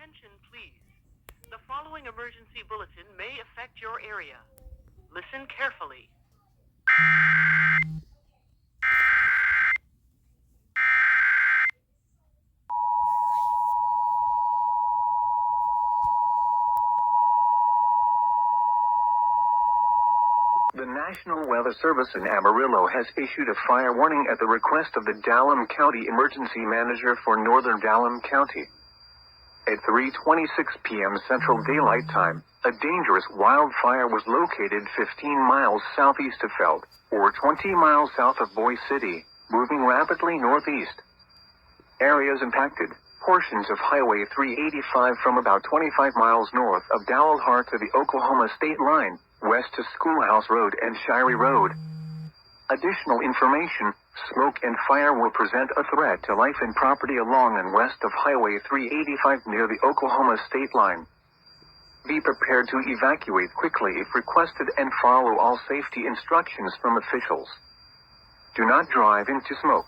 Attention, please. The following emergency bulletin may affect your area. Listen carefully. The National Weather Service in Amarillo has issued a fire warning at the request of the Dallam County Emergency Manager for Northern Dallam County. At 3:26 p.m. Central Daylight Time, a dangerous wildfire was located 15 miles southeast of Feld, or 20 miles south of Boise City, moving rapidly northeast. Areas impacted: portions of Highway 385 from about 25 miles north of Dowell to the Oklahoma state line, west to Schoolhouse Road and Shirey Road. Additional information: smoke and fire will present a threat to life and property along and west of Highway 385 near the Oklahoma state line. Be prepared to evacuate quickly if requested and follow all safety instructions from officials. Do not drive into smoke.